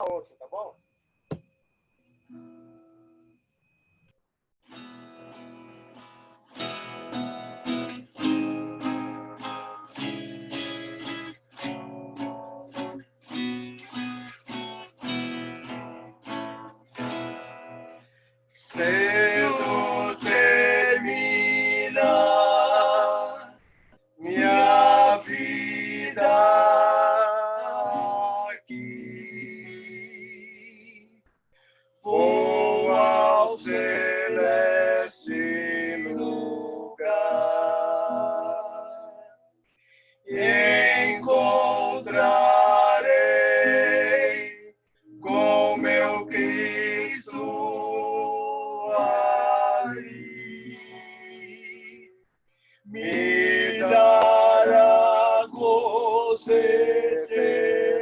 outra, tá bom? Cedo termina minha vida aqui. Vou ao celeste lugar e encontrarei com meu Cristo ali. Me dará gozo eterna.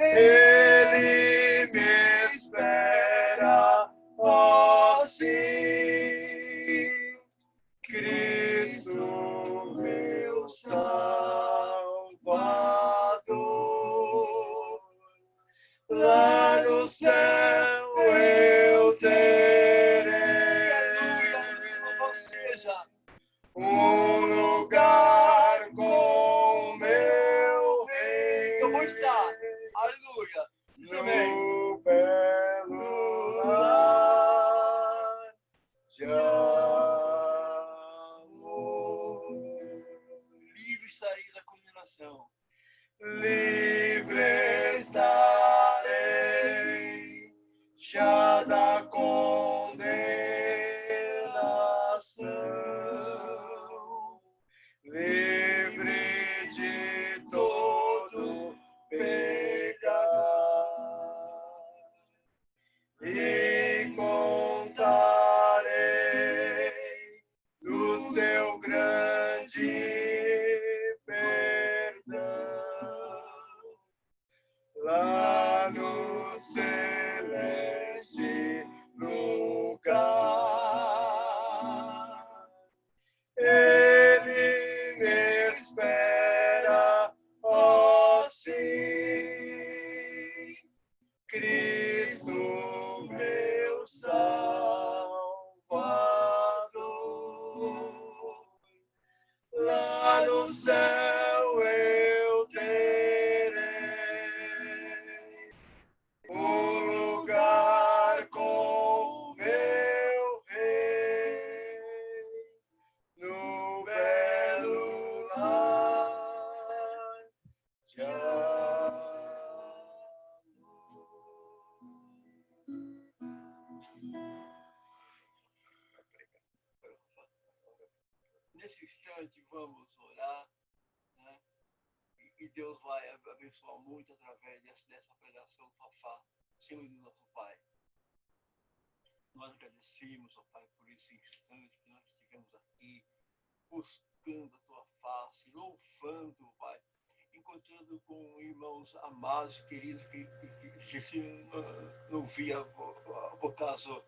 Ele me espera, ó sim, Cristo meu Salvador. Lá no céu eu terei um lugar com meu rei. Eu vou estar, aleluia, no belo lar de amor. Livre estarei da condenação. Livre estarei já da condenação, livre de todo pecado, e contarei do seu grande lá no celeste lugar. Ele me espera, ó sim, Cristo meu Salvador. Lá no céu eu terei um lugar com meu rei, no belo lar de amor. Nesse instante vamos orar, né? E Deus vai abençoar muito através dessa pregação, Fafá, Senhor e nosso Pai. Nós agradecemos, ó Pai, por esse instante que nós estivemos aqui, buscando a Tua face, louvando, Pai, encontrando com irmãos amados, queridos, que se não via por causa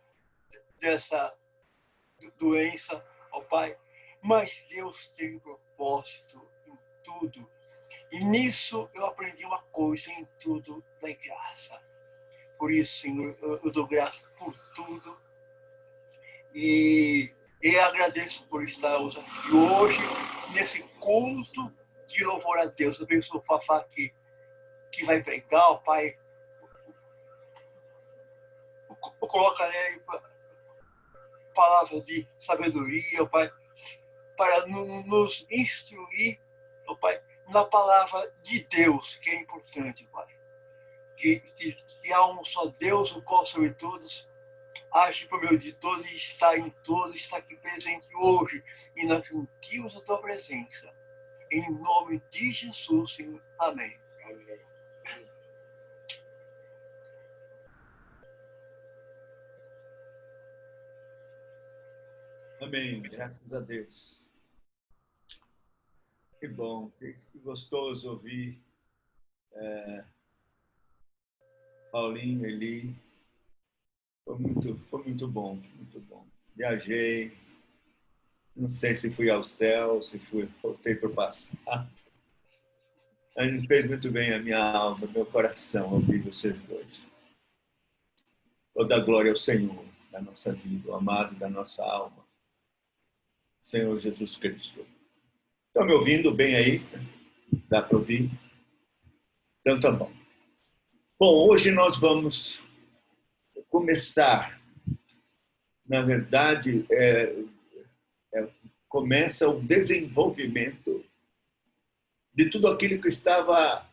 dessa doença, ó Pai. Mas Deus tem propósito em tudo. E nisso eu aprendi uma coisa: em tudo dai graça. Por isso, Senhor, eu dou graça por tudo. E agradeço por estarmos aqui hoje, nesse culto de louvor a Deus. Eu abençoo o Fafá que vai pregar, ó Pai. Coloca nele palavras de sabedoria, ó Pai, para nos instruir, ó Pai, na palavra de Deus, que é importante, Pai. Que há um só Deus, o qual sobre todos age por meio de todos e está em todos, está aqui presente hoje. E nós sentimos a Tua presença. Em nome de Jesus, Senhor. Amém. Amém. Amém. Graças a Deus. Que bom, que gostoso ouvir Paulinho, Eli. Foi muito bom, muito bom. Viajei, não sei se fui ao céu, se voltei para o passado. A gente fez muito bem a minha alma, meu coração, ouvir vocês dois. Toda a glória ao Senhor da nossa vida, o amado da nossa alma, Senhor Jesus Cristo. Estão me ouvindo bem aí? Dá para ouvir? Então tá bom. Bom, hoje nós vamos começar, na verdade, começa o desenvolvimento de tudo aquilo que estava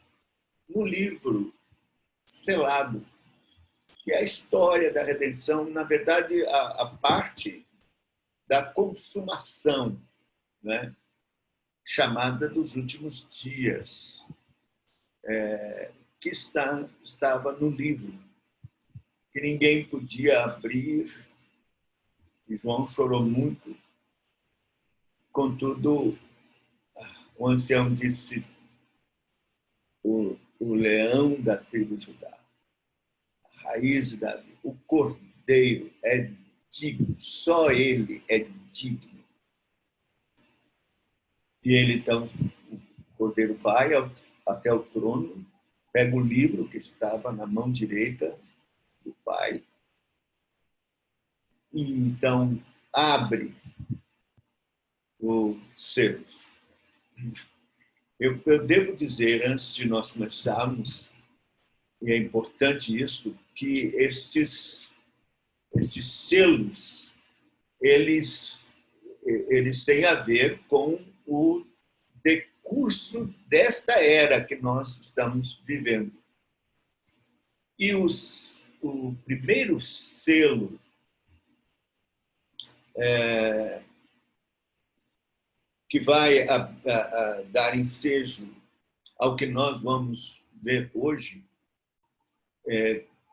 no livro selado, que é a história da redenção, na verdade, a parte da consumação, né? Chamada dos últimos dias, que estava no livro, que ninguém podia abrir, e João chorou muito. Contudo, o ancião disse, o leão da tribo de Judá, a raiz de Davi, o cordeiro é digno, só ele é digno. E ele, então, o cordeiro vai até o trono, pega o livro que estava na mão direita do Pai, e então abre os selos. Eu devo dizer, antes de nós começarmos, e é importante isso, que estes selos, eles têm a ver com o decurso desta era que nós estamos vivendo. E o primeiro selo que vai a dar ensejo ao que nós vamos ver hoje,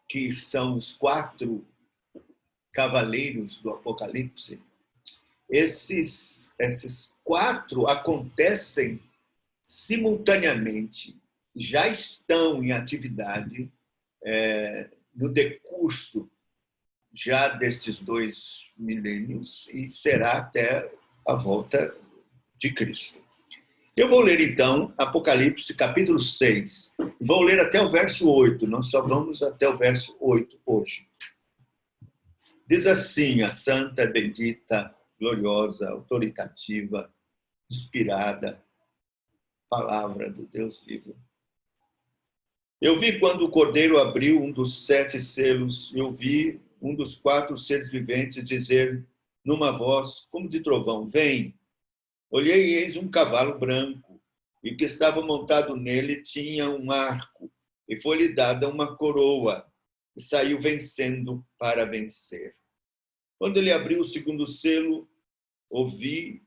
que são os 4 cavaleiros do Apocalipse, esses 4 acontecem simultaneamente, já estão em atividade no decurso já destes 2 milênios e será até a volta de Cristo. Eu vou ler, então, Apocalipse, capítulo 6. Vou ler até o verso 8. Nós só vamos até o verso 8 hoje. Diz assim, a santa, bendita, gloriosa, autoritativa, inspirada palavra do Deus vivo. Eu vi quando o Cordeiro abriu um dos 7 selos, eu vi um dos 4 seres viventes dizer numa voz como de trovão, vem. Olhei e eis um cavalo branco, e o que estava montado nele tinha um arco, e foi-lhe dada uma coroa, e saiu vencendo para vencer. Quando ele abriu o segundo selo, ouvi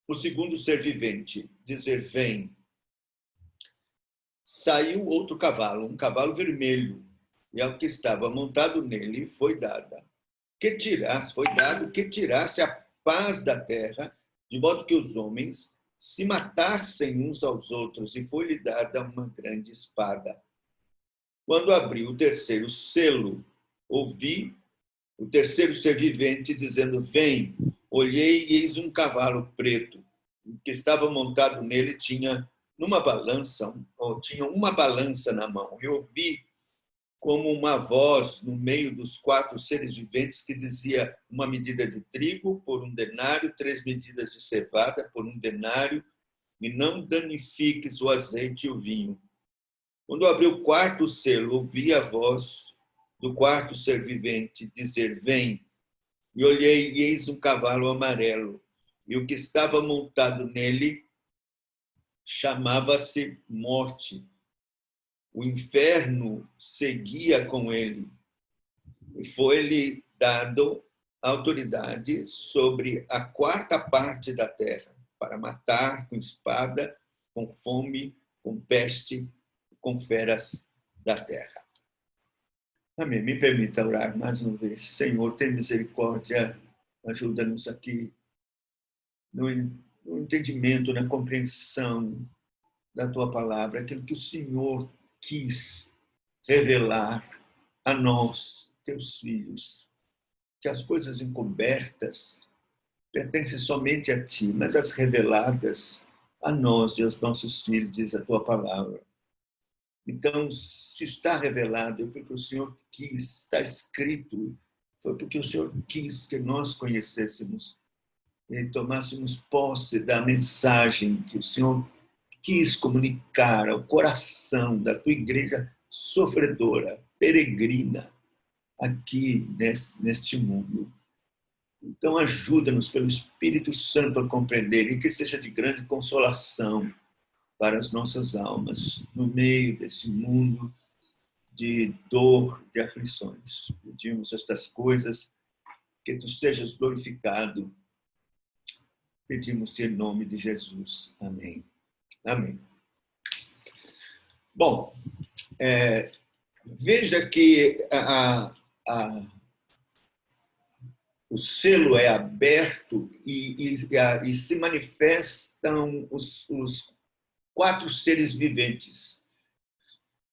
o segundo ser vivente dizer, vem. Saiu outro cavalo, um cavalo vermelho, e ao que estava montado nele foi dado que tirasse a paz da terra, de modo que os homens se matassem uns aos outros, e foi-lhe dada uma grande espada. Quando abriu o terceiro selo, ouvi o terceiro ser vivente dizendo, vem. Olhei e eis um cavalo preto. O que estava montado nele tinha uma balança na mão. Eu ouvi como uma voz no meio dos 4 seres viventes que dizia, uma medida de trigo por 1 denário, 3 medidas de cevada por 1 denário, e não danifiques o azeite e o vinho. Quando abriu o 4º selo, ouvi a voz do 4º ser vivente dizer, vem. E olhei e eis um cavalo amarelo, e o que estava montado nele chamava-se Morte. O inferno seguia com ele, e foi-lhe dado autoridade sobre a 4ª parte da terra, para matar com espada, com fome, com peste, com feras da terra. Amém. Me permita orar mais uma vez. Senhor, tem misericórdia, ajuda-nos aqui no entendimento, na compreensão da Tua palavra, aquilo que o Senhor quis revelar a nós, Teus filhos, que as coisas encobertas pertencem somente a Ti, mas as reveladas a nós e aos nossos filhos, diz a tua palavra. Então, se está revelado, é porque o Senhor quis, está escrito, foi porque o Senhor quis que nós conhecêssemos e tomássemos posse da mensagem que o Senhor quis comunicar ao coração da tua igreja sofredora, peregrina, aqui neste mundo. Então, ajuda-nos pelo Espírito Santo a compreender e que seja de grande consolação para as nossas almas, no meio desse mundo de dor, de aflições. Pedimos estas coisas, que tu sejas glorificado. Pedimos em nome de Jesus. Amém. Amém. Bom, veja que o selo é aberto e se manifestam os 4 seres viventes.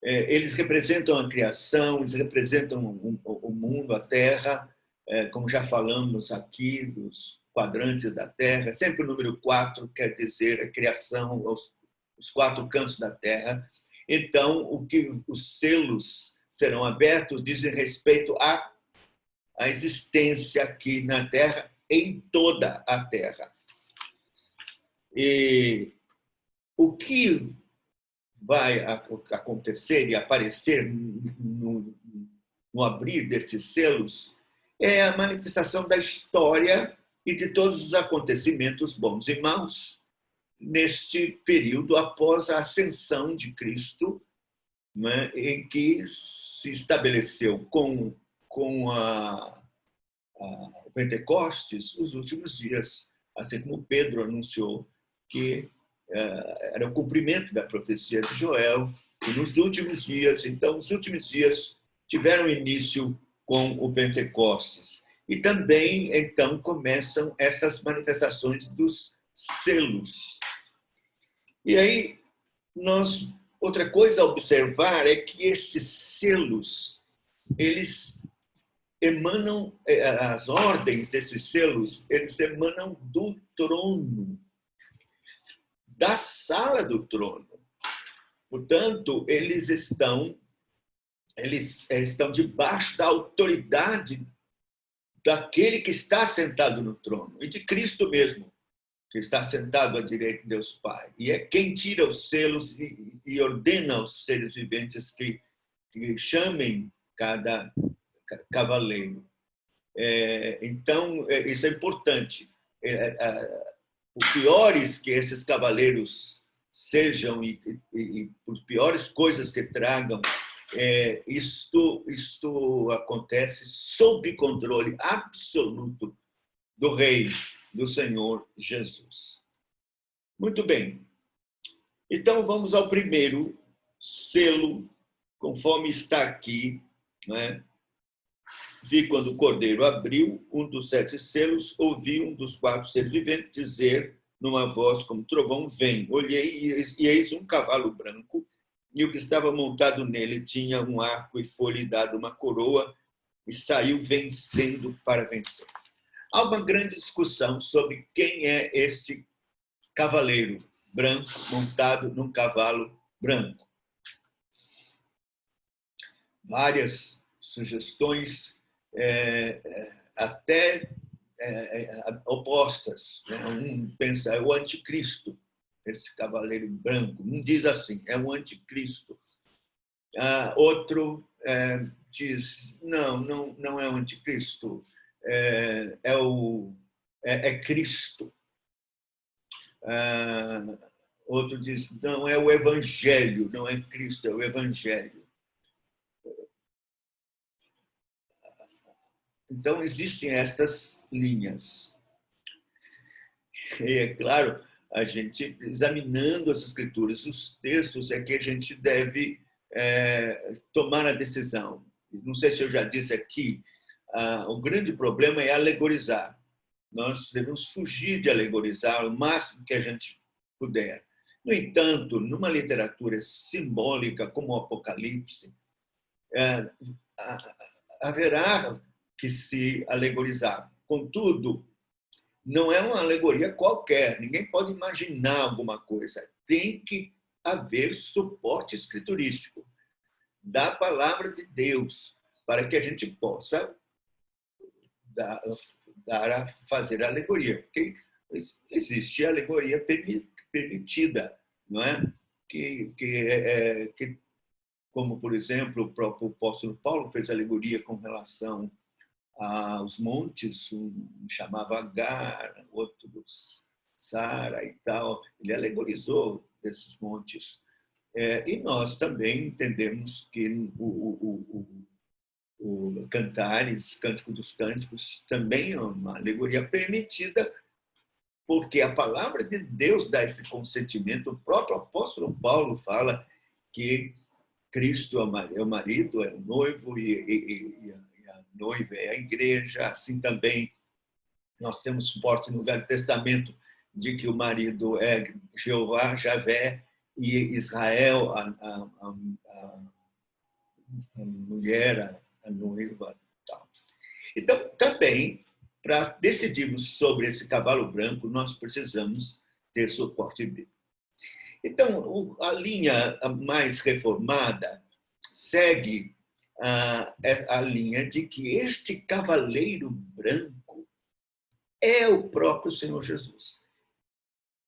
Eles representam a criação, eles representam o mundo, a Terra, como já falamos aqui, dos quadrantes da Terra. Sempre o número 4 quer dizer a criação, os 4 cantos da Terra. Então, o que os selos serão abertos dizem respeito à existência aqui na Terra, em toda a Terra. E o que vai acontecer e aparecer no abrir desses selos é a manifestação da história e de todos os acontecimentos bons e maus neste período após a ascensão de Cristo, né, em que se estabeleceu com o Pentecostes os últimos dias, assim como Pedro anunciou que era o cumprimento da profecia de Joel, e nos últimos dias, então, os últimos dias tiveram início com o Pentecostes. E também, então, começam essas manifestações dos selos. E aí, outra coisa a observar é que esses selos, eles emanam, as ordens desses selos, eles emanam do trono, da sala do trono. Portanto, eles estão debaixo da autoridade daquele que está sentado no trono, e de Cristo mesmo, que está sentado à direita de Deus Pai. E é quem tira os selos e ordena aos seres viventes que chamem cada cavaleiro. Então, isso é importante. Por piores que esses cavaleiros sejam e por piores coisas que tragam, isto acontece sob controle absoluto do Rei, do Senhor Jesus. Muito bem. Então, vamos ao primeiro selo, conforme está aqui, né? Vi quando o cordeiro abriu um dos 7 selos, ouvi um dos 4 seres viventes dizer, numa voz como trovão, vem. Olhei e eis um cavalo branco, e o que estava montado nele tinha um arco e foi-lhe dado uma coroa, e saiu vencendo para vencer. Há uma grande discussão sobre quem é este cavaleiro branco montado num cavalo branco. Várias sugestões até opostas. Né? Um pensa, é o anticristo, esse cavaleiro branco. Um diz assim, é o anticristo. Outro diz, não é o anticristo, é Cristo. Outro diz, não, é o evangelho, não é Cristo, é o evangelho. Então, existem estas linhas. E, é claro, a gente, examinando as escrituras, os textos, é que a gente deve tomar a decisão. Não sei se eu já disse aqui, o grande problema é alegorizar. Nós devemos fugir de alegorizar o máximo que a gente puder. No entanto, numa literatura simbólica como o Apocalipse, haverá que se alegorizar. Contudo, não é uma alegoria qualquer, ninguém pode imaginar alguma coisa. Tem que haver suporte escriturístico da palavra de Deus para que a gente possa fazer a alegoria. Porque existe a alegoria permitida, não é? Que, como, por exemplo, o próprio apóstolo Paulo fez alegoria com relação aos montes, um chamava Agar, outro Sara e tal. Ele alegorizou esses montes. E nós também entendemos que o Cantares, Cântico dos Cânticos, também é uma alegoria permitida, porque a palavra de Deus dá esse consentimento. O próprio apóstolo Paulo fala que Cristo é o marido, é o noivo, e a noiva é a igreja. Assim também nós temos suporte no Velho Testamento de que o marido é Jeová, Javé, e Israel, a mulher, a noiva. Tal. Então, também, para decidirmos sobre esse cavalo branco, nós precisamos ter suporte bíblico. Então, a linha mais reformada segue a linha de que este cavaleiro branco é o próprio Senhor Jesus.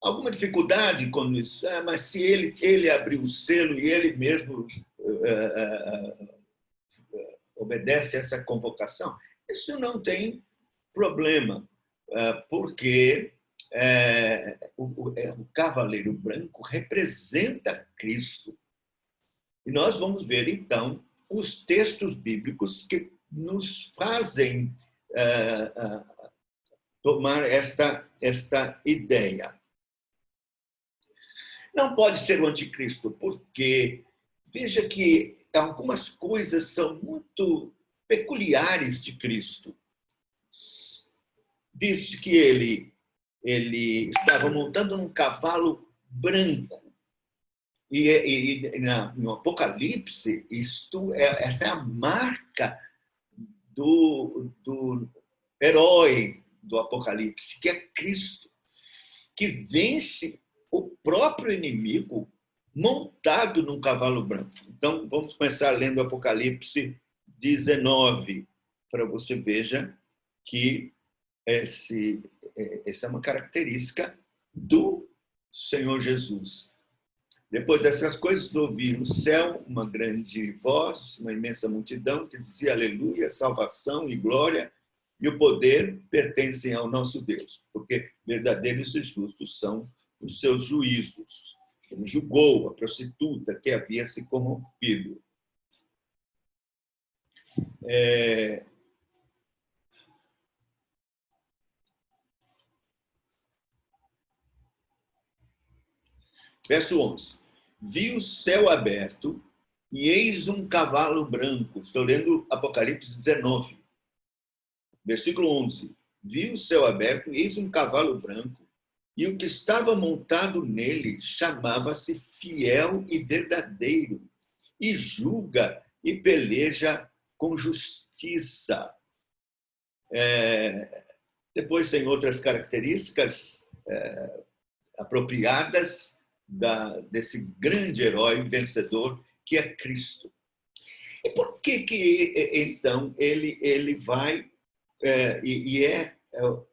Alguma dificuldade quando isso? Mas se ele abriu o selo e ele mesmo obedece a essa convocação, isso não tem problema, porque o cavaleiro branco representa Cristo. E nós vamos ver, então, os textos bíblicos que nos fazem tomar esta ideia. Não pode ser o anticristo, porque veja que algumas coisas são muito peculiares de Cristo. Diz que ele estava montando num cavalo branco. E no Apocalipse, essa é a marca do herói do Apocalipse, que é Cristo, que vence o próprio inimigo montado num cavalo branco. Então, vamos começar lendo Apocalipse 19, para você veja que essa é uma característica do Senhor Jesus. Depois dessas coisas, ouvi no céu uma grande voz, uma imensa multidão, que dizia: aleluia, salvação e glória e o poder pertencem ao nosso Deus, porque verdadeiros e justos são os seus juízos. Ele julgou a prostituta que havia se corrompido. Verso 11. Vi o céu aberto e eis um cavalo branco. Estou lendo Apocalipse 19. Versículo 11. Vi o céu aberto e eis um cavalo branco, e o que estava montado nele chamava-se Fiel e Verdadeiro, e julga e peleja com justiça. Depois tem outras características apropriadas desse grande herói vencedor que é Cristo. E por que então ele vai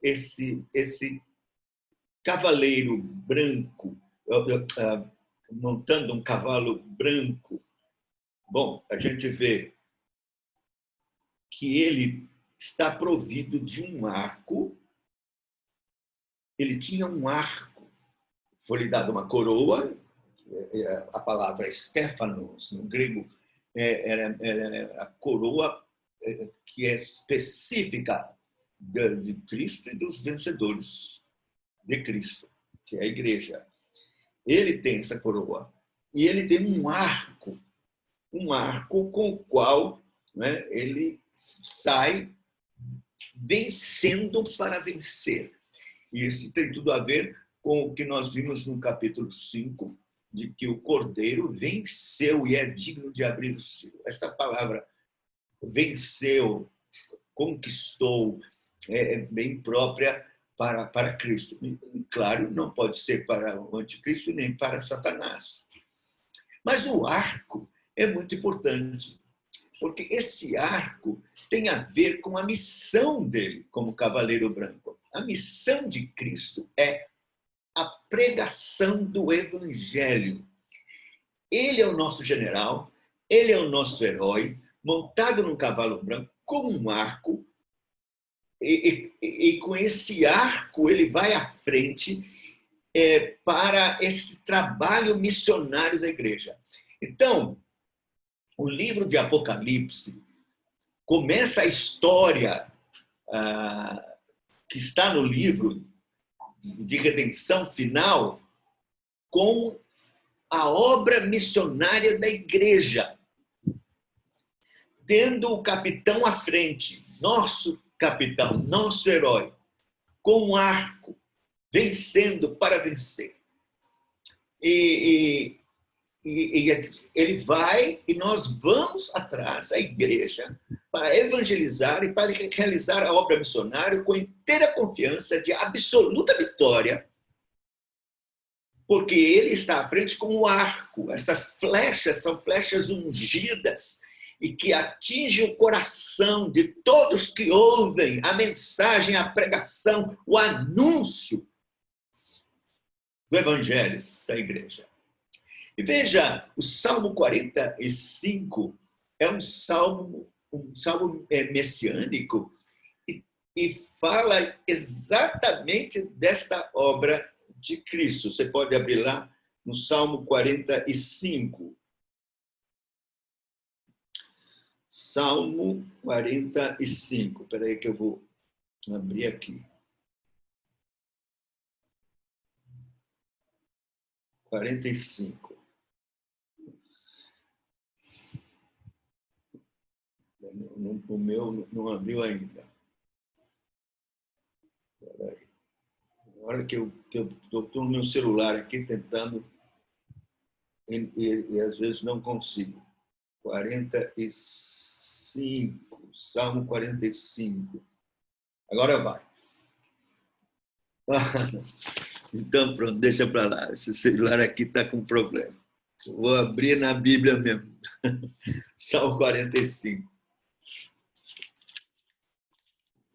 esse cavaleiro branco, montando um cavalo branco? Bom, a gente vê que ele está provido de um arco. Ele tinha um arco. Foi-lhe dada uma coroa, a palavra Stéphanos, no grego, era a coroa que é específica de Cristo e dos vencedores de Cristo, que é a igreja. Ele tem essa coroa. E ele tem um arco com o qual, né, ele sai vencendo para vencer. E isso tem tudo a ver com o que nós vimos no capítulo 5, de que o Cordeiro venceu e é digno de abrir o selo. Esta palavra venceu, conquistou, é bem própria para Cristo. E, claro, não pode ser para o anticristo nem para Satanás. Mas o arco é muito importante, porque esse arco tem a ver com a missão dele como cavaleiro branco. A missão de Cristo é a pregação do evangelho. Ele é o nosso general, ele é o nosso herói, montado num cavalo branco, com um arco, e com esse arco ele vai à frente para esse trabalho missionário da igreja. Então, o livro de Apocalipse começa a história que está no livro de redenção final com a obra missionária da igreja, tendo o capitão à frente, nosso capitão, nosso herói, com um arco, vencendo para vencer. E ele vai e nós vamos atrás, a igreja, para evangelizar e para realizar a obra missionária com inteira confiança de absoluta vitória, porque ele está à frente com o arco. Essas flechas são flechas ungidas e que atingem o coração de todos que ouvem a mensagem, a pregação, o anúncio do evangelho da igreja. E veja, o Salmo 45 é um salmo messiânico e fala exatamente desta obra de Cristo. Você pode abrir lá no Salmo 45. Salmo 45. Espera aí que eu vou abrir aqui. 45. O meu não abriu ainda. Espera aí. Agora que eu estou no meu celular aqui tentando e às vezes não consigo. 45, Salmo 45. Agora vai. Então, pronto, deixa para lá. Esse celular aqui está com problema. Vou abrir na Bíblia mesmo. Salmo 45.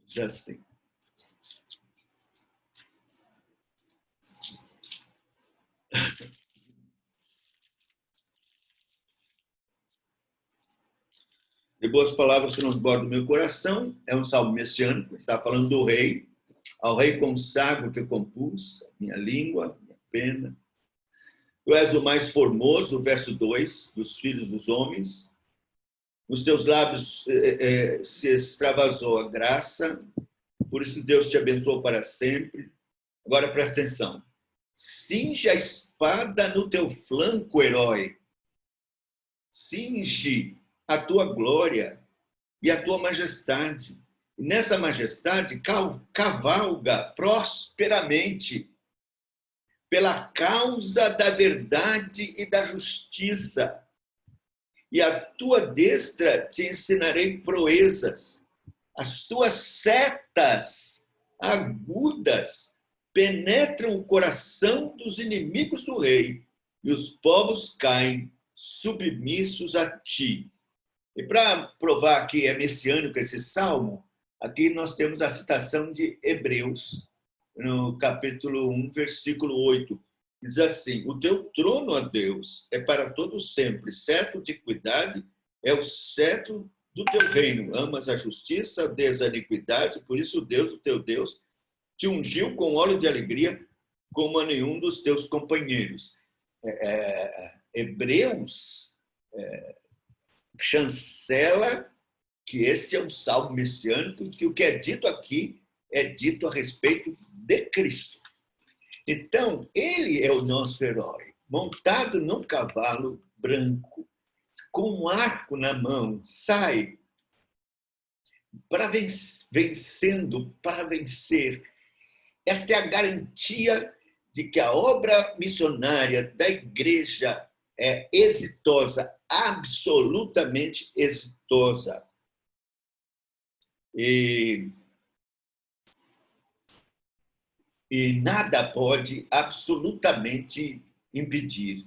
Já sei. De boas palavras transbordam o meu coração. É um salmo messiânico. Está falando do rei. Ao rei consagro que eu compus, minha língua, minha pena. Tu és o mais formoso, verso 2, dos filhos dos homens. Nos teus lábios se extravasou a graça. Por isso Deus te abençoou para sempre. Agora presta atenção. Cinge a espada no teu flanco, herói. Cinge a tua glória e a tua majestade. E nessa majestade cavalga prosperamente pela causa da verdade e da justiça. E a tua destra te ensinarei proezas. As tuas setas agudas penetram o coração dos inimigos do rei, e os povos caem submissos a ti. E para provar que é messiânico esse salmo, aqui nós temos a citação de Hebreus, no capítulo 1, versículo 8. Diz assim: o teu trono, ó Deus, é para todo sempre, cetro de equidade é o cetro do teu reino. Amas a justiça, odeias a iniquidade, por isso Deus, o teu Deus, te ungiu com óleo de alegria como a nenhum dos teus companheiros. Hebreus chancela que esse é um salmo messiânico, que o que é dito aqui é dito a respeito de Cristo. Então, ele é o nosso herói, montado num cavalo branco, com um arco na mão, sai para vencendo, para vencer. Esta é a garantia de que a obra missionária da igreja é exitosa, absolutamente exitosa. E e nada pode absolutamente impedir.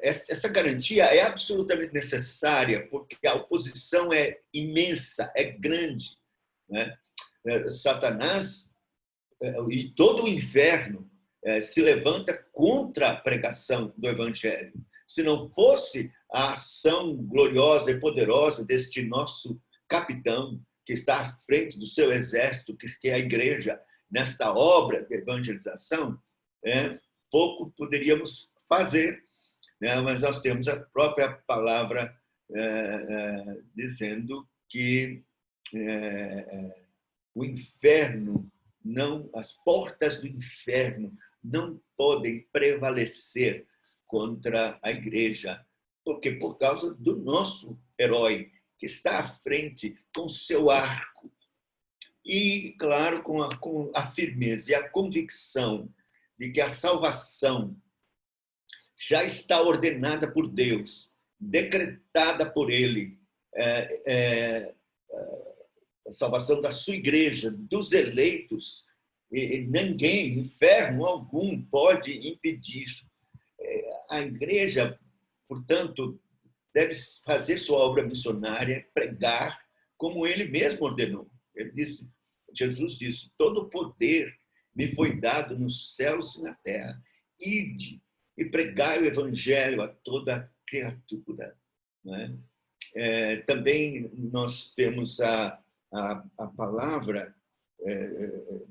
Essa garantia é absolutamente necessária, porque a oposição é imensa, é grande, né? Satanás e todo o inferno se levanta contra a pregação do Evangelho. Se não fosse a ação gloriosa e poderosa deste nosso capitão, que está à frente do seu exército, que é a igreja, nesta obra de evangelização, pouco poderíamos fazer, né? Mas nós temos a própria palavra dizendo que o inferno não, as portas do inferno não podem prevalecer contra a igreja, porque por causa do nosso herói, que está à frente com seu arco, e, claro, com a firmeza e a convicção de que a salvação já está ordenada por Deus, decretada por Ele, a salvação da sua igreja, dos eleitos, e ninguém, inferno algum, pode impedir. A igreja, portanto, deve fazer sua obra missionária, pregar como ele mesmo ordenou. Ele disse, Jesus disse, todo o poder me foi dado nos céus e na terra. Ide e pregai o evangelho a toda criatura. Né? Também nós temos a palavra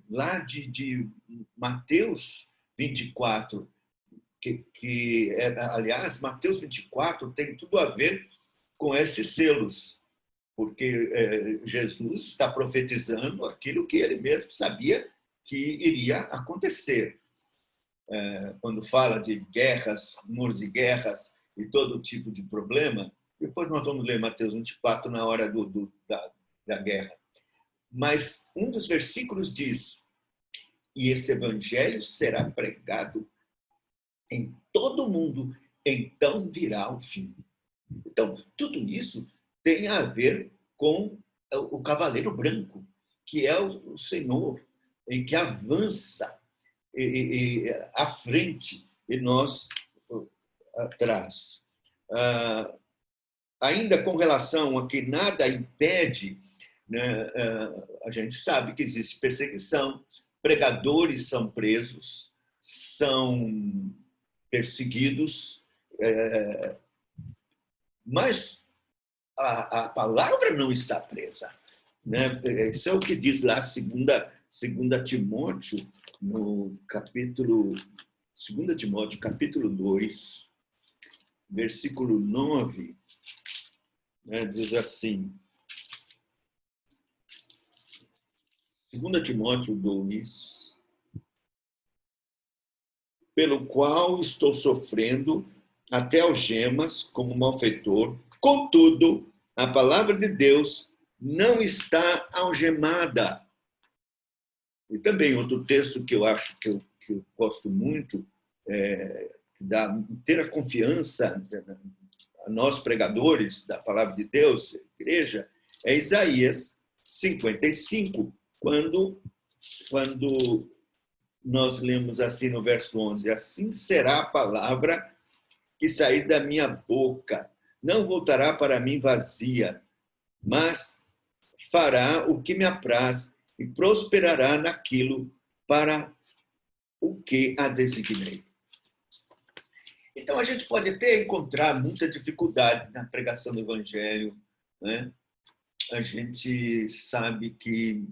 lá de Mateus 24, aliás, Mateus 24 tem tudo a ver com esses selos, porque Jesus está profetizando aquilo que ele mesmo sabia que iria acontecer. Quando fala de guerras, rumores de guerras e todo tipo de problema, depois nós vamos ler Mateus 24 na hora da guerra. Mas um dos versículos diz, e esse evangelho será pregado em todo o mundo, então virá o fim. Então, tudo isso tem a ver com o cavaleiro branco, que é o Senhor, em que avança à frente e nós atrás. Ainda com relação a que nada impede, né, a gente sabe que existe perseguição, pregadores são presos, são perseguidos, mas a palavra não está presa. Né? Isso é o que diz lá 2 Timóteo, no capítulo 2 Timóteo, capítulo 2, versículo 9, né? Diz assim, 2 Timóteo 2, pelo qual estou sofrendo até algemas como malfeitor, contudo, a palavra de Deus não está algemada. E também outro texto que eu acho que eu gosto muito, que dá inteira confiança a nós pregadores da palavra de Deus, igreja, é Isaías 55, quando nós lemos assim no verso 11, assim será a palavra que sair da minha boca, não voltará para mim vazia, mas fará o que me apraz e prosperará naquilo para o que a designei. Então, a gente pode até encontrar muita dificuldade na pregação do Evangelho, né? A gente sabe que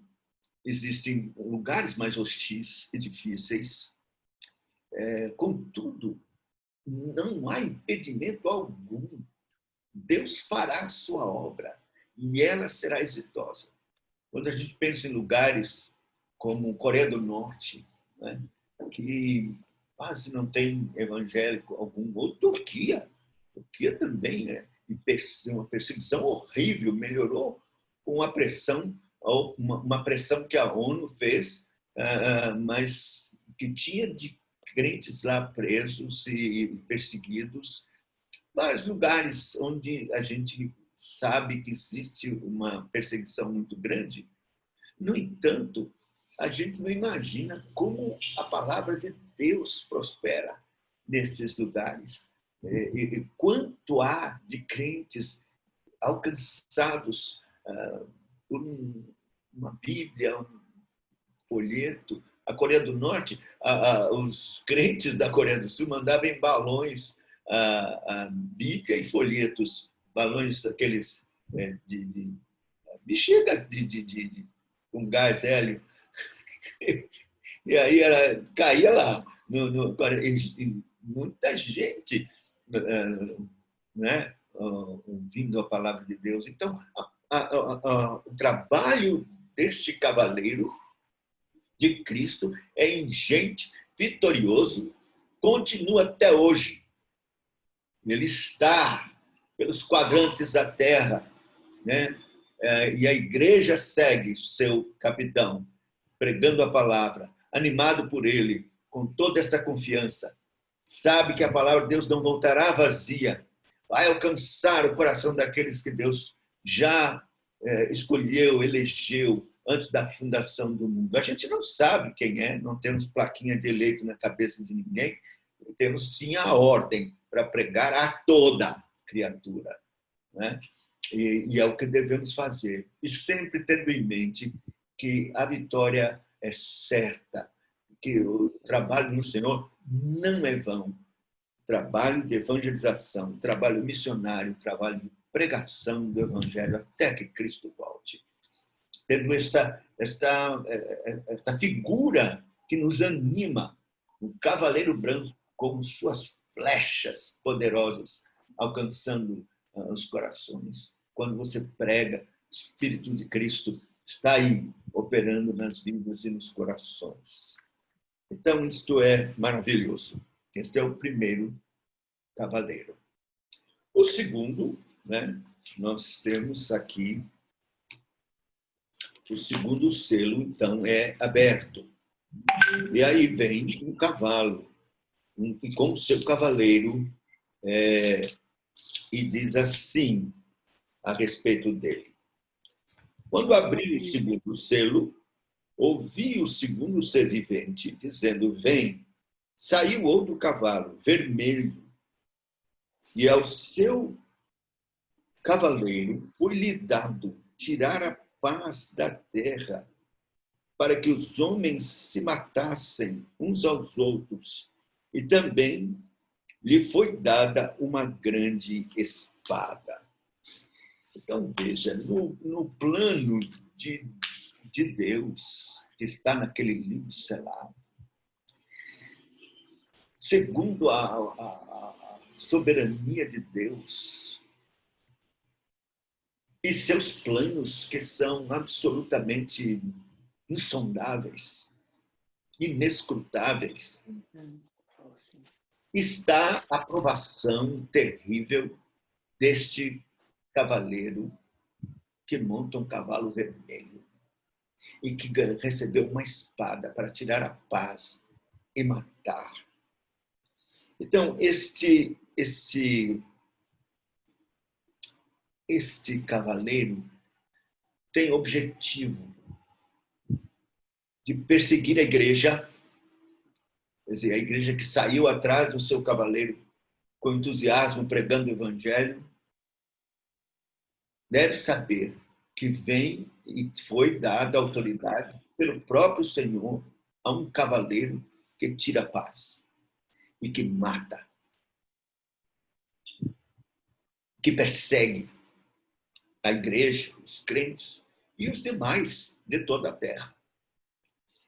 existem lugares mais hostis e difíceis. Contudo, não há impedimento algum. Deus fará a sua obra e ela será exitosa. Quando a gente pensa em lugares como Coreia do Norte, né, que quase não tem evangélico algum, ou Turquia também é uma perseguição horrível, melhorou com a pressão, uma pressão que a ONU fez, mas que tinha de crentes lá presos e perseguidos, vários lugares onde a gente sabe que existe uma perseguição muito grande. No entanto, a gente não imagina como a palavra de Deus prospera nesses lugares. E quanto há de crentes alcançados por uma Bíblia, um folheto. A Coreia do Norte, os crentes da Coreia do Sul mandavam em balões a Bíblia e folhetos, balões aqueles de bexiga com gás hélio. E aí ela caía lá. Muita gente, né, ouvindo a palavra de Deus. Então, o trabalho deste cavaleiro de Cristo é ingente, vitorioso, continua até hoje. Ele está pelos quadrantes da terra, né? E a igreja segue seu capitão, pregando a palavra, animado por ele, com toda esta confiança. Sabe que a palavra de Deus não voltará vazia, vai alcançar o coração daqueles que Deus já escolheu, elegeu antes da fundação do mundo. A gente não sabe quem é, não temos plaquinha de eleito na cabeça de ninguém, temos sim a ordem para pregar a toda criatura, né? E é o que devemos fazer, e sempre tendo em mente que a vitória é certa, que o trabalho no Senhor não é vão. Trabalho de evangelização, trabalho missionário, trabalho de pregação do Evangelho até que Cristo volte. Tendo esta figura que nos anima, um cavaleiro branco com suas flechas poderosas, alcançando os corações. Quando você prega, o Espírito de Cristo está aí, operando nas vidas e nos corações. Então, isto é maravilhoso. Este é o primeiro cavaleiro. O segundo, né, nós temos aqui, o segundo selo, então, é aberto. E aí vem um cavalo, e com o seu cavaleiro, e diz assim a respeito dele. Quando abri o segundo selo, ouvi o segundo ser vivente dizendo, vem. Saiu outro cavalo, vermelho, e ao seu cavaleiro foi-lhe dado tirar a paz da terra, para que os homens se matassem uns aos outros, e também lhe foi dada uma grande espada. Então, veja, no plano de Deus, que está naquele livro selado, segundo a soberania de Deus e seus planos, que são absolutamente insondáveis, inescrutáveis, está a aprovação terrível deste cavaleiro que monta um cavalo vermelho e que recebeu uma espada para tirar a paz e matar. Então, este cavaleiro tem objetivo de perseguir a igreja, quer dizer, a igreja que saiu atrás do seu cavaleiro com entusiasmo pregando o evangelho, deve saber que vem e foi dada autoridade pelo próprio Senhor a um cavaleiro que tira a paz e que mata, que persegue a igreja, os crentes e os demais de toda a terra.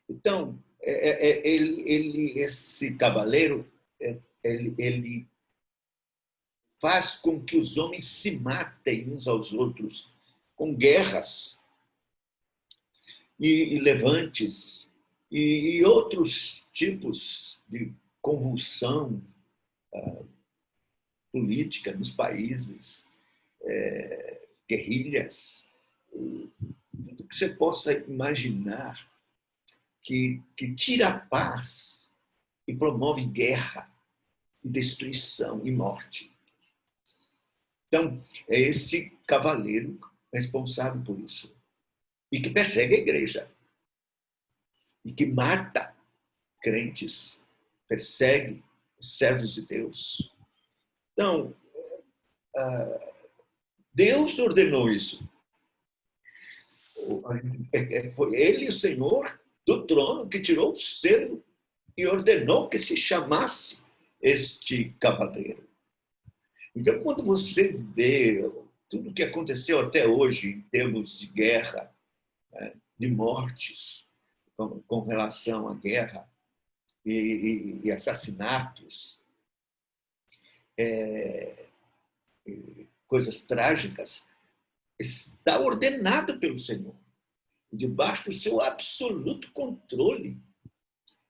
Então, esse cavaleiro, ele faz com que os homens se matem uns aos outros com guerras e levantes e outros tipos de convulsão política nos países, guerrilhas, tudo que você possa imaginar que tira a paz e promove guerra e destruição e morte. Então, é esse cavaleiro responsável por isso e que persegue a igreja. e que mata crentes, persegue os servos de Deus. Então, Deus ordenou isso. Foi ele, o Senhor do trono, que tirou o selo e ordenou que se chamasse este cavaleiro. Então, quando você vê tudo o que aconteceu até hoje em termos de guerra, de mortes, com relação à guerra e assassinatos, coisas trágicas, está ordenado pelo Senhor, debaixo do seu absoluto controle.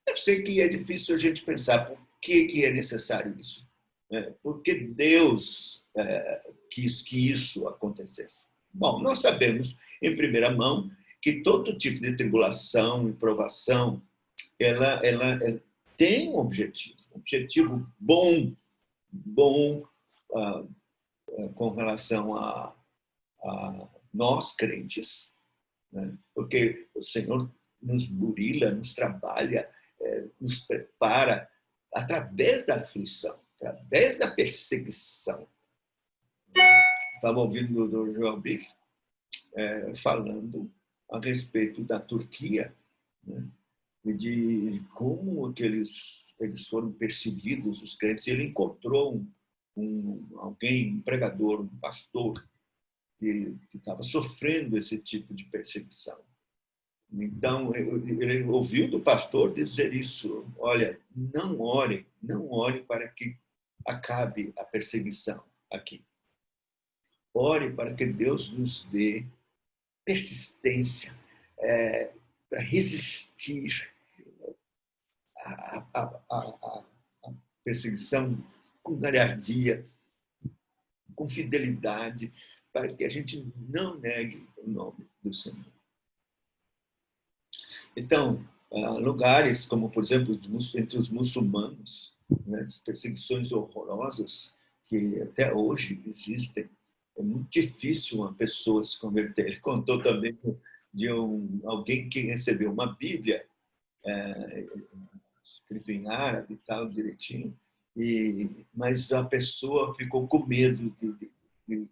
Eu sei que é difícil a gente pensar por que é necessário isso. Porque Deus quis que isso acontecesse. Bom, nós sabemos, em primeira mão, que todo tipo de tribulação e provação, ela tem um objetivo bom com relação a nós, crentes, né? Porque o Senhor nos burila, nos trabalha, nos prepara através da aflição, através da perseguição. Estava ouvindo o Dr. Joel Biff falando a respeito da Turquia, né? E de como que eles foram perseguidos, os crentes. Ele encontrou alguém, um pregador, um pastor, que estava sofrendo esse tipo de perseguição. Então, ele ouviu do pastor dizer isso: olha, não ore para que acabe a perseguição aqui. Ore para que Deus nos dê persistência para resistir à perseguição com galhardia, com fidelidade, para que a gente não negue o nome do Senhor. Então, lugares como, por exemplo, entre os muçulmanos, né, as perseguições horrorosas que até hoje existem, é muito difícil uma pessoa se converter. Ele contou também de alguém que recebeu uma Bíblia escrito em árabe e tal, direitinho, mas a pessoa ficou com medo de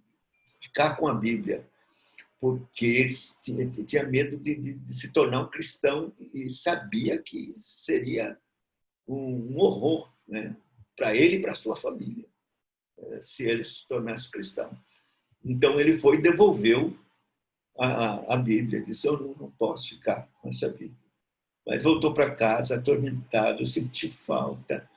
ficar com a Bíblia, porque tinha medo de se tornar um cristão e sabia que seria um horror, né, para ele e para sua família, se ele se tornasse cristão. Então, ele foi e devolveu a Bíblia. Disse: eu não posso ficar com essa Bíblia. Mas voltou para casa atormentado, senti falta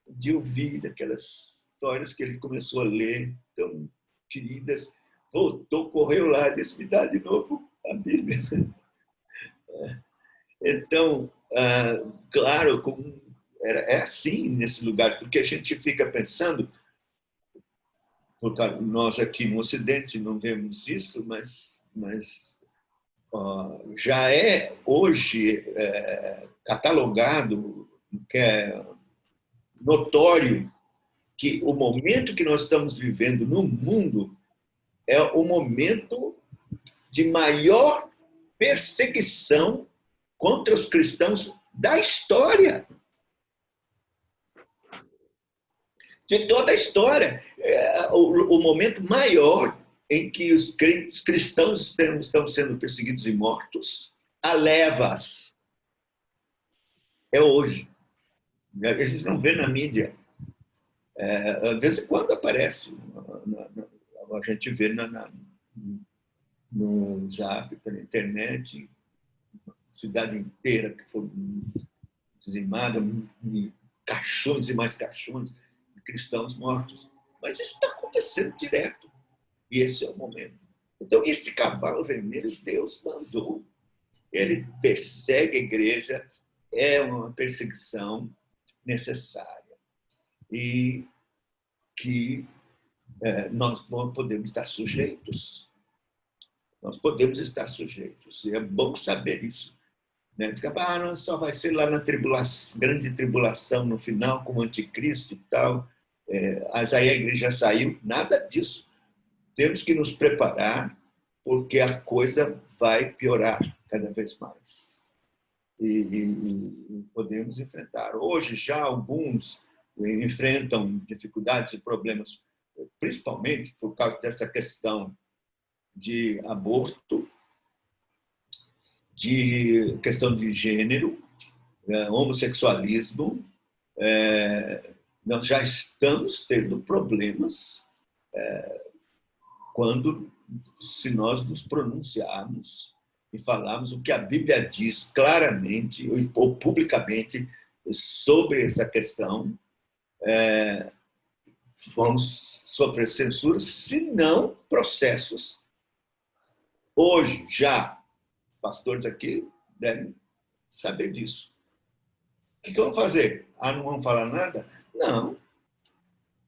de ouvir aquelas histórias que ele começou a ler, tão queridas. Voltou, correu lá, disse: me dá de novo a Bíblia. Então, claro, é assim nesse lugar, porque a gente fica pensando, porque nós aqui no Ocidente não vemos isso, mas já é hoje catalogado, que é notório, que o momento que nós estamos vivendo no mundo é o momento de maior perseguição contra os cristãos da história. De toda a história. O momento maior em que os cristãos estão sendo perseguidos e mortos a levas é hoje. A gente não vê na mídia. De vez em quando aparece. A gente vê no Zap, pela internet, cidade inteira que foi dizimada, caixões e mais caixões de cristãos mortos. Mas isso está acontecendo direto. E esse é o momento. Então, esse cavalo vermelho, Deus mandou. Ele persegue a igreja, é uma perseguição necessária. E que nós podemos estar sujeitos. Nós podemos estar sujeitos. E é bom saber isso. Né? Diz que não, só vai ser lá na grande tribulação no final, com o anticristo e tal. Mas aí a igreja saiu. Nada disso. Temos que nos preparar, porque a coisa vai piorar cada vez mais. e podemos enfrentar. Hoje já alguns enfrentam dificuldades e problemas, principalmente por causa dessa questão de aborto, de questão de gênero, homossexualismo. Nós já estamos tendo problemas se nós nos pronunciarmos e falarmos o que a Bíblia diz claramente ou publicamente sobre essa questão, vamos sofrer censura, se não processos. Hoje, já, pastores aqui devem saber disso. O que vão fazer? Não vão falar nada? Não.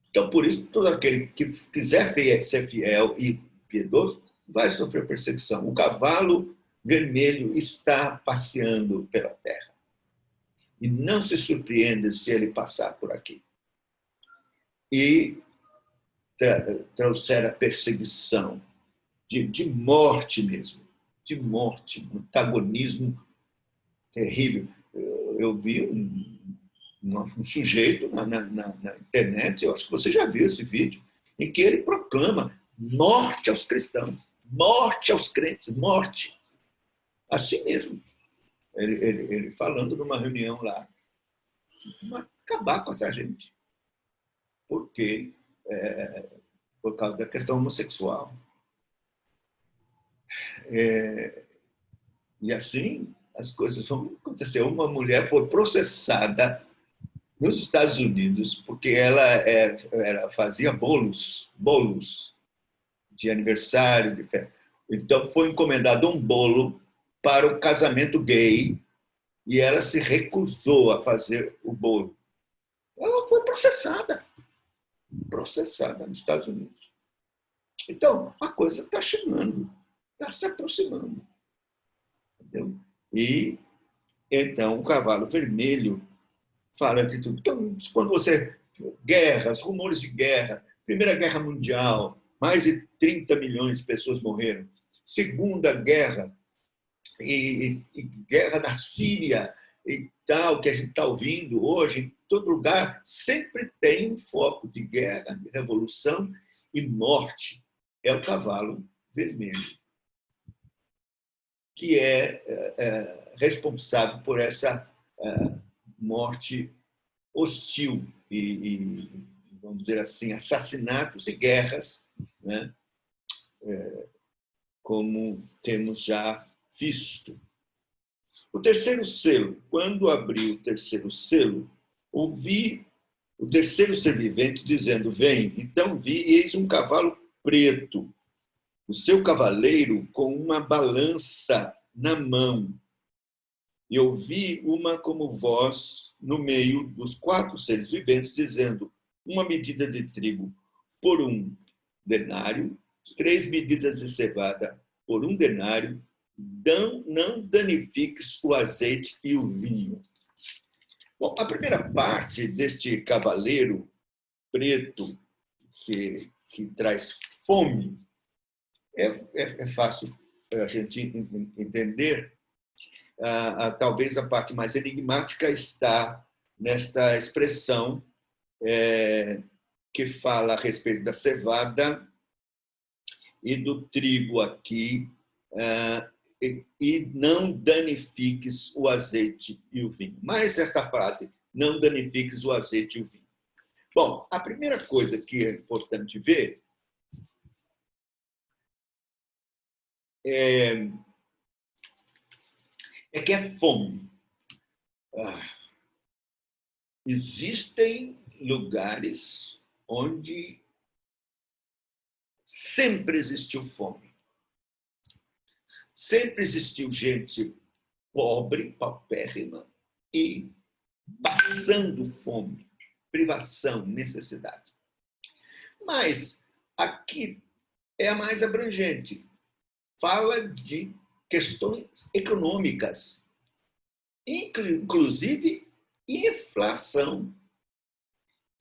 Então, por isso, todo aquele que quiser ser fiel e piedoso vai sofrer perseguição. O cavalo vermelho está passeando pela terra. E não se surpreenda se ele passar por aqui. E trouxer a perseguição de morte mesmo, de morte, um antagonismo terrível. Eu vi um sujeito na internet, eu acho que você já viu esse vídeo, em que ele proclama morte aos cristãos, morte aos crentes, morte. Assim mesmo. Ele falando numa reunião lá, acabar com essa gente. Porque por causa da questão homossexual. E assim as coisas vão acontecer. Uma mulher foi processada nos Estados Unidos porque ela fazia bolos de aniversário, de festa. Então foi encomendado um bolo para o casamento gay e ela se recusou a fazer o bolo. Ela foi processada nos Estados Unidos. Então, a coisa está chegando, está se aproximando. Entendeu? E, então, o cavalo vermelho fala de tudo. Então, quando você... Guerras, rumores de guerra, Primeira Guerra Mundial, mais de 30 milhões de pessoas morreram. Segunda Guerra, e guerra da Síria, e tal, que a gente está ouvindo hoje, em todo lugar, sempre tem um foco de guerra, de revolução e morte. É o cavalo vermelho, que é responsável por essa morte hostil e, vamos dizer assim, assassinatos e guerras, né? Como temos já visto. O terceiro selo, quando abri o terceiro selo, ouvi o terceiro ser vivente dizendo: vem. Então vi, e eis um cavalo preto, o seu cavaleiro com uma balança na mão. E ouvi uma como voz no meio dos 4 seres viventes dizendo: uma medida de trigo por 1 denário, 3 medidas de cevada por 1 denário, não danifiques o azeite e o vinho. Bom, a primeira parte deste cavaleiro preto que traz fome é fácil a gente entender. Talvez a parte mais enigmática está nesta expressão que fala a respeito da cevada e do trigo aqui, e não danifiques o azeite e o vinho. Mas esta frase, não danifiques o azeite e o vinho. Bom, a primeira coisa que é importante ver é que é fome. Existem lugares onde sempre existiu fome. Sempre existiu gente pobre, paupérrima e passando fome, privação, necessidade. Mas aqui é a mais abrangente. Fala de questões econômicas, inclusive inflação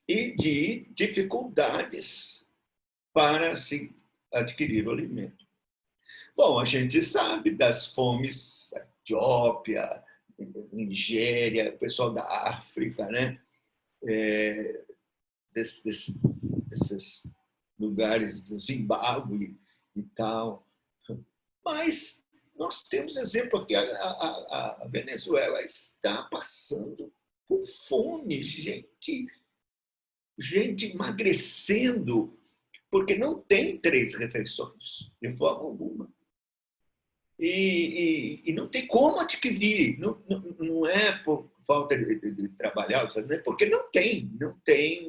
e de dificuldades para se adquirir o alimento. Bom, a gente sabe das fomes da Etiópia, Nigéria, o pessoal da África, né? Desses lugares do Zimbábue e tal. Mas nós temos exemplo aqui, a Venezuela está passando por fome, gente emagrecendo, porque não tem 3 refeições, de forma alguma. E não tem como adquirir, não é por falta de trabalhar, é porque não tem,